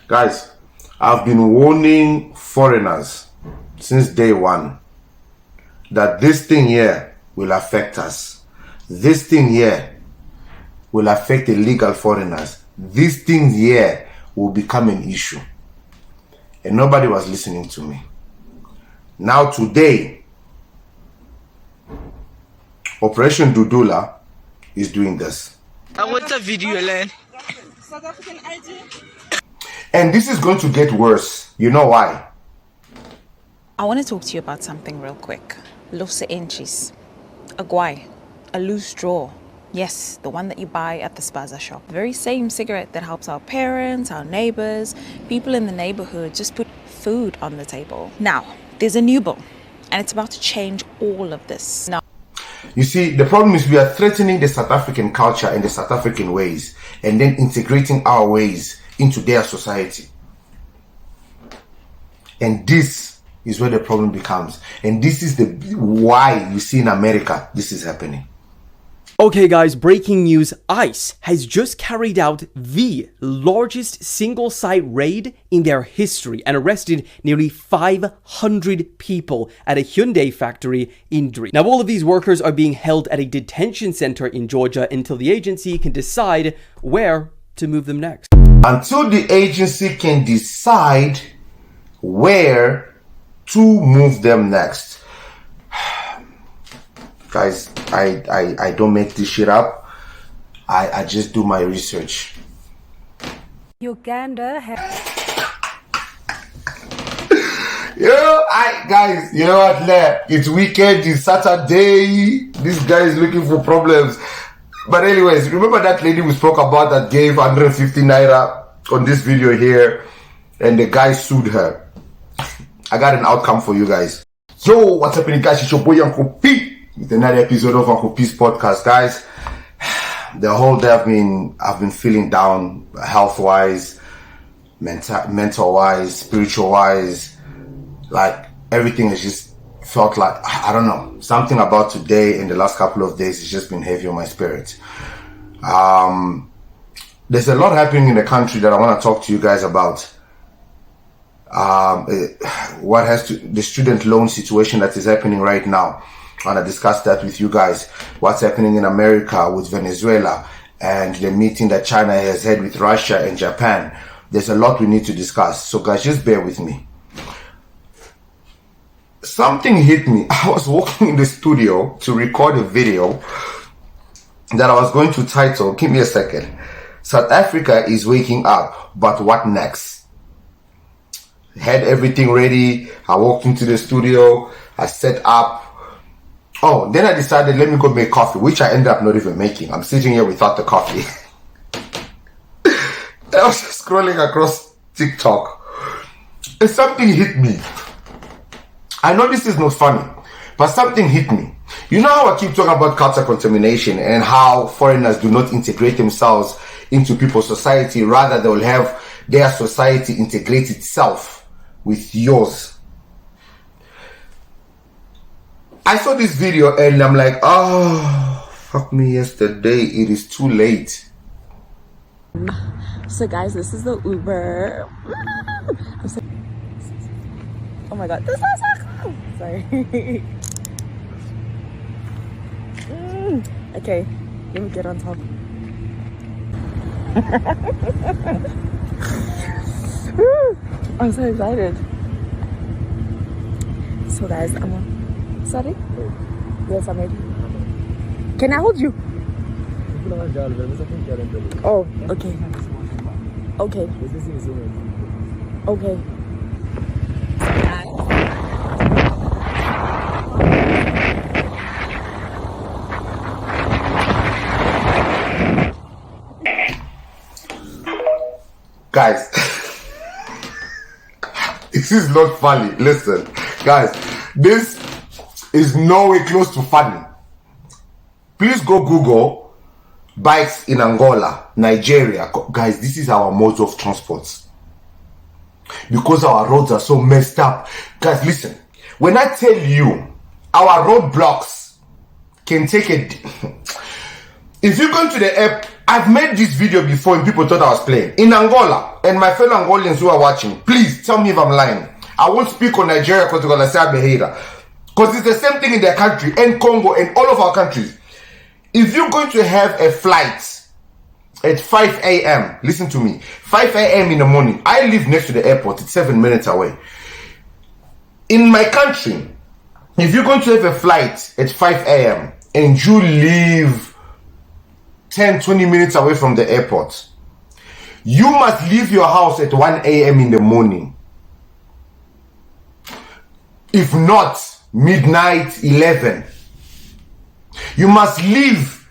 Guys, I've been warning foreigners since day one that this thing here will affect us. This thing here will affect illegal foreigners. This thing here will become an issue. And nobody was listening to me. Now today, Operation Dudula is doing this. I want a video, Len. South African ID. And this is going to get worse. You know why? I want to talk to you about something real quick. Loose inches. A guai. A loose straw. Yes, the one that you buy at the spaza shop. The very same cigarette that helps our parents, our neighbors, people in the neighborhood just put food on the table. Now, there's a new bill, and it's about to change all of this. Now, you see, the problem is we are threatening the South African culture and the South African ways, and then integrating our ways into their society. And this is where the problem becomes. And this is the why you see in America this is happening. Okay guys, breaking news. ICE has just carried out the largest single-site raid in their history and arrested nearly 500 people at a Hyundai factory in Dri. Now all of these workers are being held at a detention center in Georgia until the agency can decide where to move them next. Until the agency can decide where to move them next. Guys, I don't make this shit up. I just do my research. Uganda has... Guys, you know what, it's weekend, it's Saturday. This guy is looking for problems. But anyways, remember that lady we spoke about that gave 150 naira on this video here, and the guy sued her. I got an outcome for you guys. Yo, what's happening, guys? It's your boy Uncle P with another episode of Uncle P's podcast, guys. The whole day I've been feeling down, health wise, mental wise, spiritual wise. Like everything has just felt like, I don't know, something about today and the last couple of days has just been heavy on my spirit. There's a lot happening in the country that I want to talk to you guys about. The student loan situation that is happening right now. I want to discuss that with you guys. What's happening in America with Venezuela and the meeting that China has had with Russia and Japan. There's a lot we need to discuss. So guys, just bear with me. Something hit me. I was walking in the studio to record a video that I was going to title, give me a second, South Africa is waking up, but what next? Had everything ready. I walked into the studio. I set up. Oh, then I decided, let me go make coffee, which I ended up not even making. I'm sitting here without the coffee. I was just scrolling across TikTok and something hit me. I know this is not funny, but something hit me. You know how I keep talking about culture contamination and how foreigners do not integrate themselves into people's society, rather they will have their society integrate itself with yours. I saw this video and I'm like, oh, fuck me yesterday. It is too late. so guys, this is the Uber. Oh my god, this is so cool. Sorry. Okay, let me get on top. I'm so excited. So guys, I'm on. Sorry? Yes, I'm ready. Can I hold you? Oh, okay. Okay. Okay. Guys, this is not funny. Listen, guys, this is nowhere close to funny. Please go Google bikes in Angola, Nigeria. Guys, this is our mode of transport. Because our roads are so messed up. Guys, listen. When I tell you our roadblocks can take a... If you go to the app I've made this video before and people thought I was playing. In Angola, and my fellow Angolians who are watching, please tell me if I'm lying. I won't speak on Nigeria because they're going to say I'm a hater. Because it's the same thing in their country, and Congo, and all of our countries. If you're going to have a flight at 5 a.m., listen to me, 5 a.m. in the morning, I live next to the airport, it's 7 minutes away. In my country, if you're going to have a flight at 5 a.m. and you live 10, 20 minutes away from the airport, you must leave your house at 1 a.m. in the morning. If not, midnight, 11. You must leave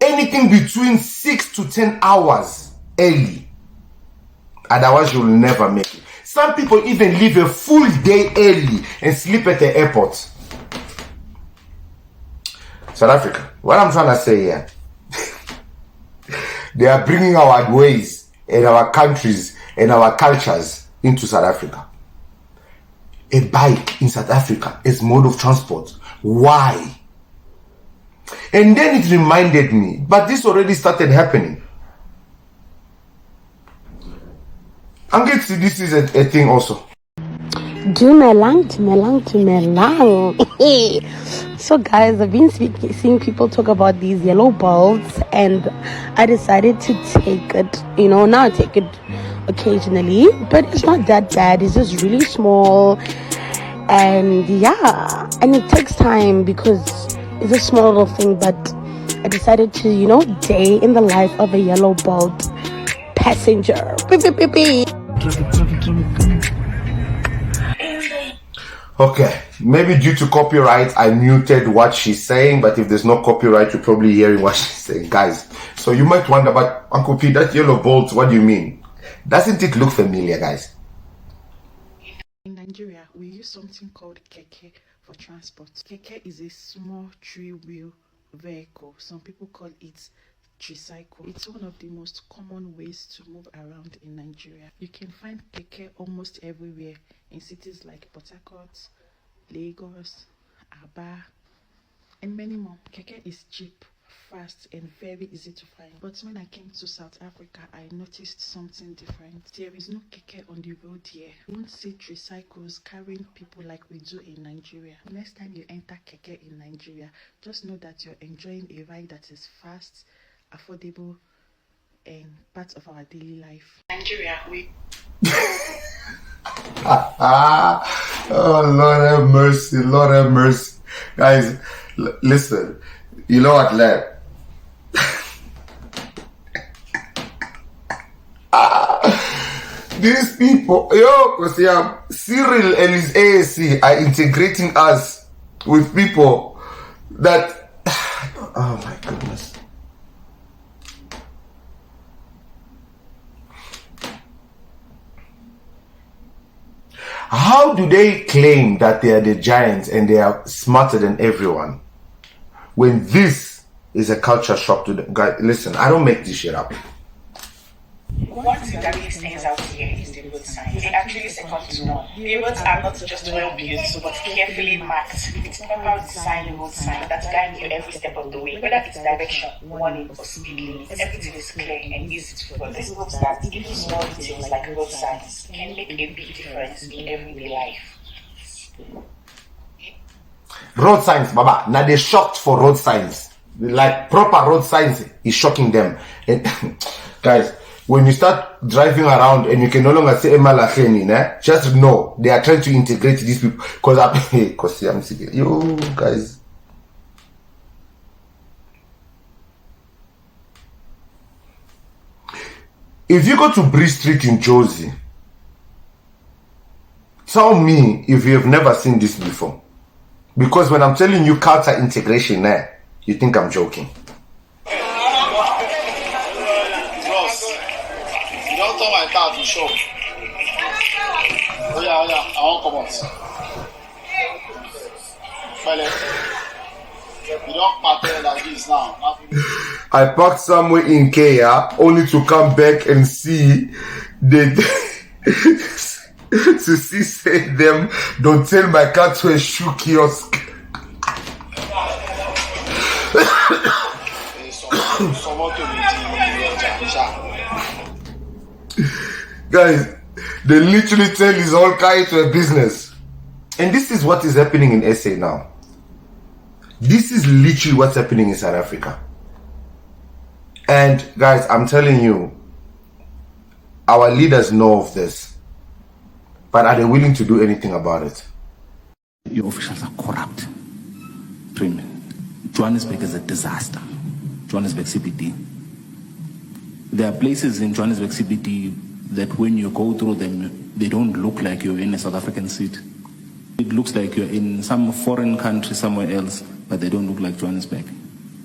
anything between 6 to 10 hours early. Otherwise, you'll never make it. Some people even leave a full day early and sleep at the airport. South Africa, what I'm trying to say here, they are bringing our ways and our countries and our cultures into South Africa. A bike in South Africa is mode of transport. Why? And then it reminded me, but this already started happening. I'm going to see this is a thing also. Dumelang. So guys, I've been seeing people talk about these yellow bulbs, and I decided to take it. Now I take it occasionally, but it's not that bad. It's just really small, and yeah, and it takes time because it's a small little thing. But I decided to, day in the life of a yellow bulb passenger. Beep, beep, beep, beep. Okay, maybe due to copyright, I muted what she's saying, but if there's no copyright, you're probably hearing what she's saying. Guys, so you might wonder, but Uncle P, that yellow bolt, what do you mean? Doesn't it look familiar, guys? In Nigeria, we use something called keke for transport. Keke is a small three-wheel vehicle. Some people call it tricycle. It's one of the most common ways to move around in Nigeria. You can find keke almost everywhere in cities like Port Harcourt, Lagos, Aba, and many more. Keke is cheap, fast, and very easy to find. But when I came to South Africa, I noticed something different. There is no keke on the road here. You won't see tricycles carrying people like we do in Nigeria. Next time you enter keke in Nigeria, just know that you're enjoying a ride that is fast, affordable, and part of our daily life. Nigeria, we oh, Lord have mercy, Lord have mercy. Guys, listen, you know what, lad? These people, Cyril and his AAC are integrating us with people that, oh my goodness. How do they claim that they are the giants and they are smarter than everyone when this is a culture shock to them? Guys, listen, I don't make this shit up. One thing that really stands out here is the road signs. They actually second to none. The roads are not just well built, but carefully marked. It's proper design road sign that guide you every step of the way, whether it's direction, warning, or speed limits. Everything is clear and easy to follow. This proves that even small details like road signs can make a big difference in everyday life. Road signs, Baba. Now they're shocked for road signs. Like proper road signs is shocking them. And guys, when you start driving around and you can no longer say Emalacheni, just know they are trying to integrate these people. Because I'm sick. You guys. If you go to Bree Street in Josie, tell me if you have never seen this before. Because when I'm telling you culture integration, you think I'm joking. My car to show. Oh yeah, I won't come out. You don't pattern like this now. I parked somewhere in Kenya only to come back and see to say them don't tell my car to a shoe kiosk. Someone to Guys, they literally turn his whole car into a business. And this is what is happening in SA now. This is literally what's happening in South Africa. And guys, I'm telling you, our leaders know of this. But are they willing to do anything about it? Your officials are corrupt. Johannesburg is a disaster. Johannesburg CBD. There are places in Johannesburg CBD that when you go through them, they don't look like you're in a South African city. It looks like you're in some foreign country somewhere else, but they don't look like Johannesburg.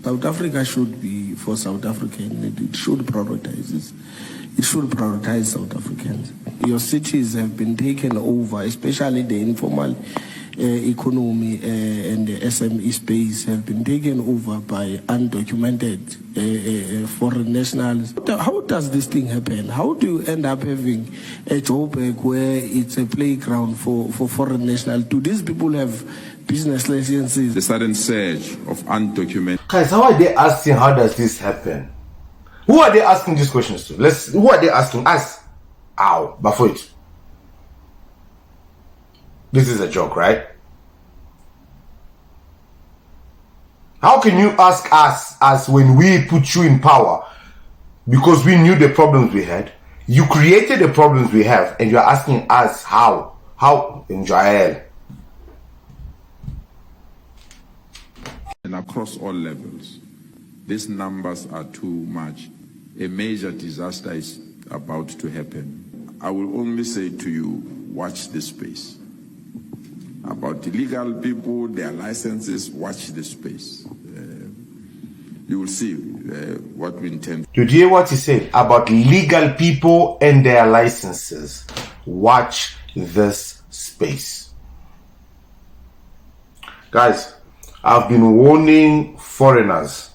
South Africa should be for South African. It should prioritize this. It should prioritize South Africans. Your cities have been taken over, especially the informal economy and the SME space have been taken over by undocumented foreign nationals. How does this thing happen? How do you end up having a Joburg where it's a playground for foreign nationals? Do these people have business licenses? The sudden surge of undocumented. Guys, how are they asking how does this happen? Who are they asking these questions to? Who are they asking? Us. Ow, Bafoit. This is a joke, right? How can you ask us as when we put you in power because we knew the problems we had? You created the problems we have and you're asking us how? How in Jael? And across all levels, these numbers are too much. A major disaster is about to happen. I will only say to you, watch this space. About illegal people, their licenses, watch this space. You will see what we intend. Did you hear what he said about legal people and their licenses? Watch this space. Guys, I've been warning foreigners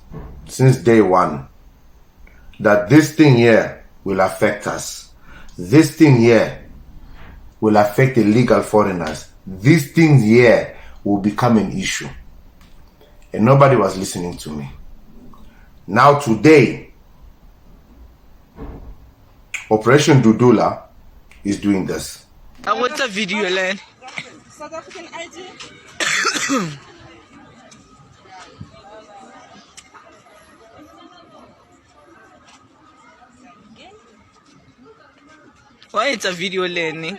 since day one that this thing here will affect us. This thing here will affect illegal foreigners. These things here will become an issue. And nobody was listening to me. Now today, Operation Dudula is doing this. I want a video, Len. South African ID. Why it's a video, Len?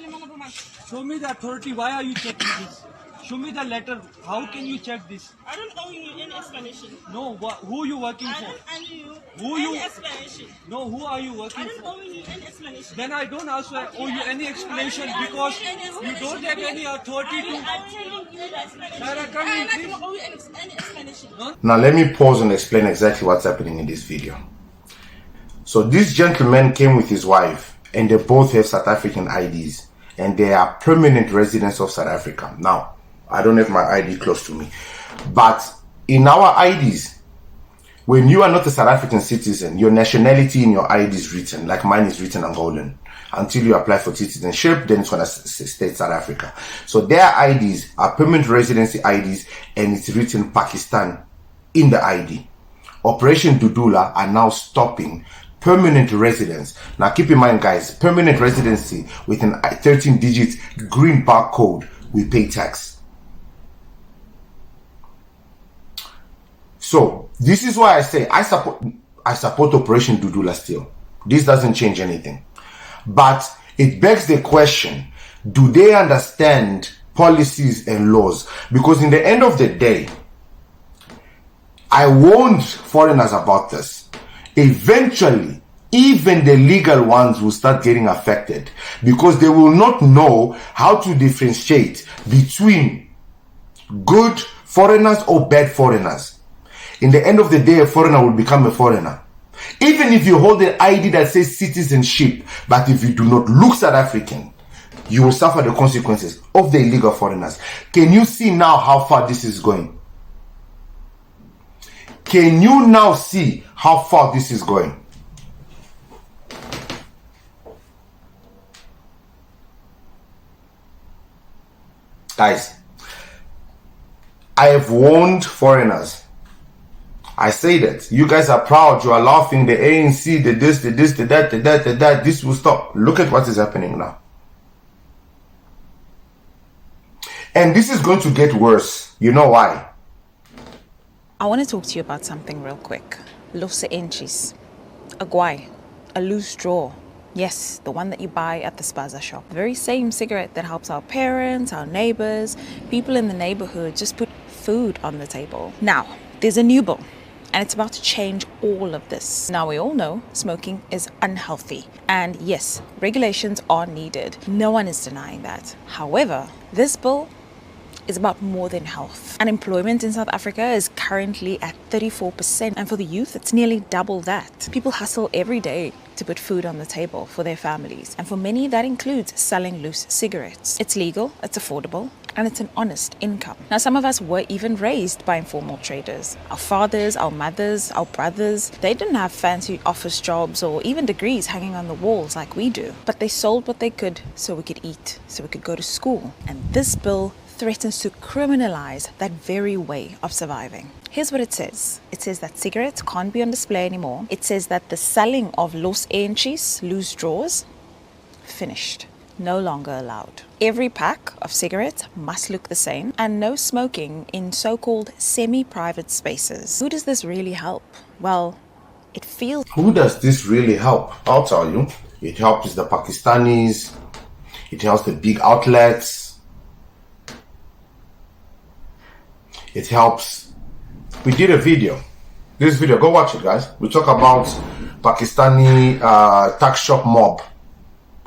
Show me the authority. Why are you checking this? Show me the letter. How can you check this? I don't owe you any explanation. No, who you working for? I don't owe you Who any you? explanation. No, who are you working I don't for? owe you any explanation. Then I don't also owe you any explanation because you don't have any authority to. I'm telling you the explanation. Sarah, come in, I'm not please. going to owe you any explanation. Now let me pause and explain exactly what's happening in this video. So this gentleman came with his wife and they both have South African IDs and they are permanent residents of South Africa. Now, I don't have my ID close to me, but in our IDs, when you are not a South African citizen, your nationality in your ID is written, like mine is written Angolan. Until you apply for citizenship, then it's going to state South Africa. So their IDs are permanent residency IDs and it's written Pakistan in the ID. Operation Dudula are now stopping permanent residence. Now keep in mind guys, permanent residency with an 13-digit green barcode, we pay tax. So this is why I say I support Operation Dudula still. This doesn't change anything. But it begs the question, do they understand policies and laws? Because in the end of the day, I warned foreigners about this. Eventually, even the legal ones will start getting affected because they will not know how to differentiate between good foreigners or bad foreigners. In the end of the day, a foreigner will become a foreigner. Even if you hold an ID that says citizenship, but if you do not look South African, you will suffer the consequences of the illegal foreigners. Can you see now how far this is going? Can you now see how far this is going? Guys, I have warned foreigners I say that. You guys are proud. You are laughing. The ANC, the this, the this, the that, the that, the that. This will stop. Look at what is happening now. And this is going to get worse. You know why? I want to talk to you about something real quick. Los enchis. A guay. A loose straw. Yes, the one that you buy at the spaza shop. The very same cigarette that helps our parents, our neighbors, people in the neighborhood just put food on the table. Now, there's a new bill, and it's about to change all of this. Now, we all know smoking is unhealthy. And yes, regulations are needed. No one is denying that. However, this bill is about more than health. Unemployment in South Africa is currently at 34%, and for the youth, it's nearly double that. People hustle every day to put food on the table for their families, and for many, that includes selling loose cigarettes. It's legal, it's affordable, and it's an honest income. Now, some of us were even raised by informal traders. Our fathers, our mothers, our brothers, they didn't have fancy office jobs or even degrees hanging on the walls like we do, but they sold what they could so we could eat, so we could go to school. And this bill threatens to criminalize that very way of surviving. Here's what it says. It says that cigarettes can't be on display anymore. It says that the selling of los enchis, loose straws, finished, no longer allowed. Every pack of cigarettes must look the same, and no smoking in so-called semi-private spaces. Who does this really help? Well, it feels... Who does this really help? I'll tell you. It helps the Pakistanis. It helps the big outlets. It helps. We did a video. This video, go watch it, guys. We talk about Pakistani tax shop mob.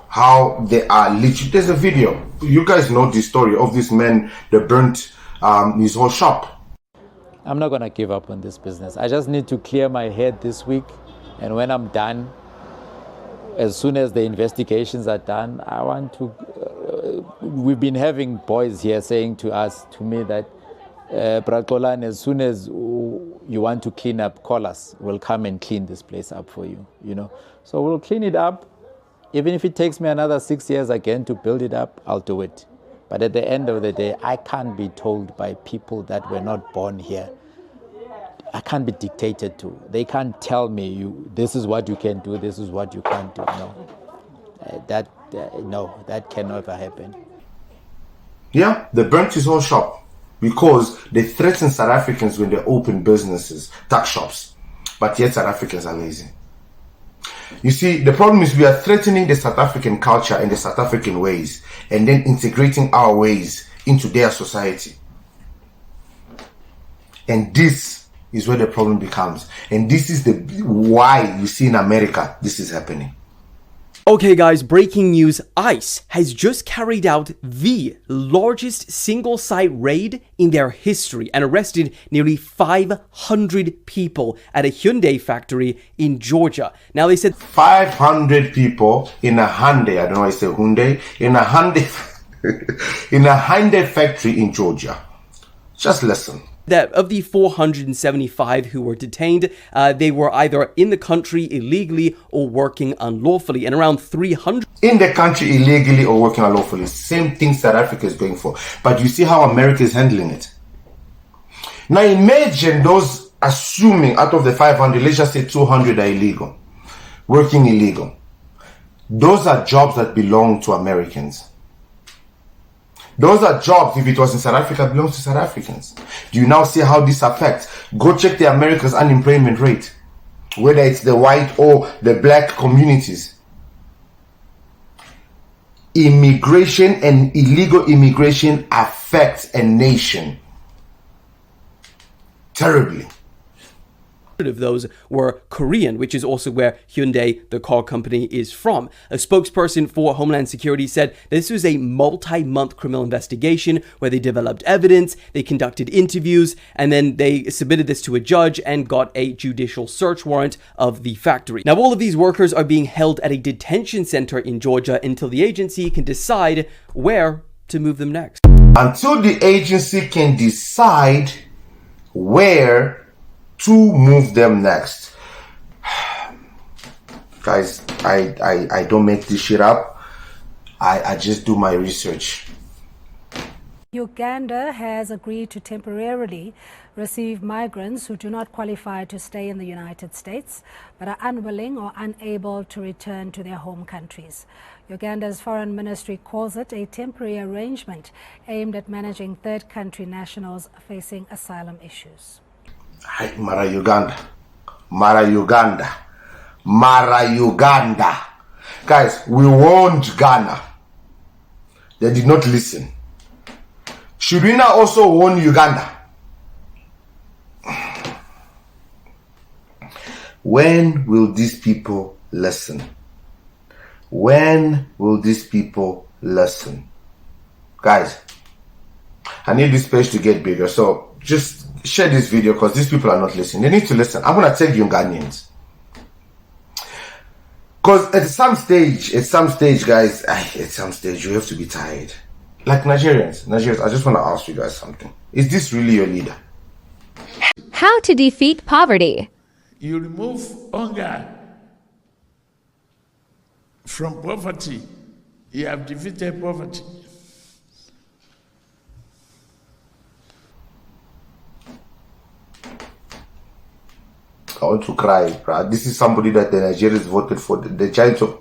How they are legit. There's a video. You guys know the story of this man that burnt his whole shop. I'm not going to give up on this business. I just need to clear my head this week. And when I'm done, as soon as the investigations are done, I want to... we've been having boys here saying to me that Brakolan, as soon as you want to clean up, call us. We'll come and clean this place up for you, you know. So we'll clean it up. Even if it takes me another 6 years again to build it up, I'll do it. But at the end of the day, I can't be told by people that were not born here. I can't be dictated to. They can't tell me, this is what you can do, this is what you can't do. No, that can never happen. Yeah, they burnt his whole shop. Because they threaten South Africans when they open businesses, tax shops. But yet South Africans are lazy. You see, the problem is we are threatening the South African culture and the South African ways, and then integrating our ways into their society. And this is where the problem becomes. And this is why you see in America, this is happening. Okay guys, breaking news. ICE has just carried out the largest single-site raid in their history and arrested nearly 500 people at a Hyundai factory in Georgia. Now they said 500 people in a Hyundai, I don't know why I say Hyundai, in a Hyundai, in a Hyundai factory in Georgia. Just listen. That of the 475 who were detained, they were either in the country illegally or working unlawfully, and around 300 in the country illegally or working unlawfully. Same thing South Africa is going for. But you see how America is handling it. Now imagine those, assuming out of the 500, let's just say 200 are illegal, working illegal. Those are jobs that belong to Americans. Those are jobs, if it was in South Africa, belongs to South Africans. Do you now see how this affects? Go check the America's unemployment rate, whether it's the white or the black communities. Immigration and illegal immigration affects a nation terribly. of those were Korean, which is also where Hyundai, the car company, is from. A spokesperson for Homeland Security said this was a multi-month criminal investigation where they developed evidence, they conducted interviews, and then they submitted this to a judge and got a judicial search warrant of the factory. Now, all of these workers are being held at a detention center in Georgia until the agency can decide where to move them next. Until the agency can decide where to move them next. Guys, I don't make this shit up. I just do my research. Uganda has agreed to temporarily receive migrants who do not qualify to stay in the United States but are unwilling or unable to return to their home countries. Uganda's foreign ministry calls it a temporary arrangement aimed at managing third country nationals facing asylum issues. Mara Uganda. Mara Uganda. Mara Uganda. Guys, we warned Ghana. They did not listen. Should we now also warn Uganda? When will these people listen? When will these people listen? Guys, I need this page to get bigger, so just share this video because these people are not listening. They need to listen. I'm going to tell Ugandans. Because at some stage, guys, at some stage, you have to be tired. Like Nigerians, I just want to ask you guys something. Is this really your leader? How to defeat poverty. You remove hunger from poverty. You have defeated poverty. I want to cry, bro. This is somebody that the Nigerians voted for. The Giants of,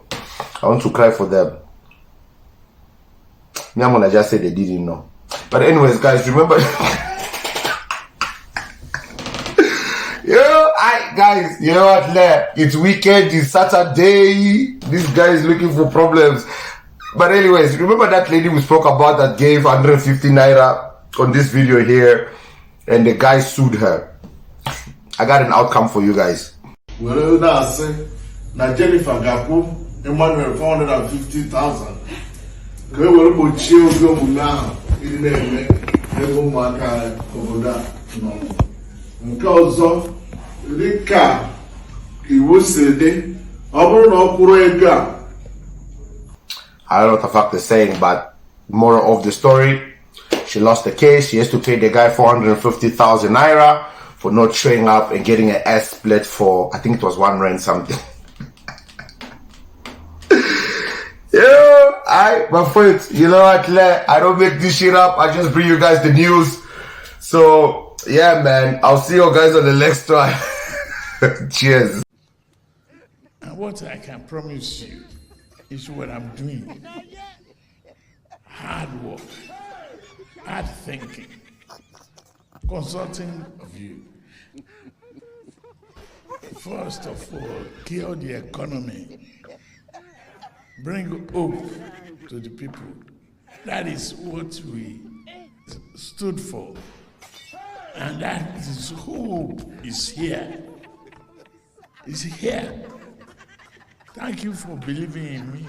I want to cry for them. I'm gonna just say they didn't know. But anyways, guys, remember. Guys, you know what? It's weekend. It's Saturday. This guy is looking for problems. But anyways, remember that lady we spoke about that gave 150 naira on this video here, and the guy sued her. I got an outcome for you guys. Well, that's now Jennifer Gaku, Emmanuel 450,000. Kwe wale mo chill go muna ile ego maka oboda no. Nke ọzọ dịka iwu si dị ọ bụrụ na ọ kwụrụ ego a. I don't know what the fuck they're saying, but moral of the story, she lost the case. She has to pay the guy 450,000 naira for not showing up and getting an ass split for, I think it was 1 rand something. My friends, you know what, I don't make this shit up. I just bring you guys the news. So, yeah, man, I'll see you guys on the next one. Cheers. And what I can promise you is what I'm doing. Hard work, hard thinking, consulting of you. First of all, kill the economy. Bring hope to the people. That is what we stood for. And that is who is here. Is here. Thank you for believing in me.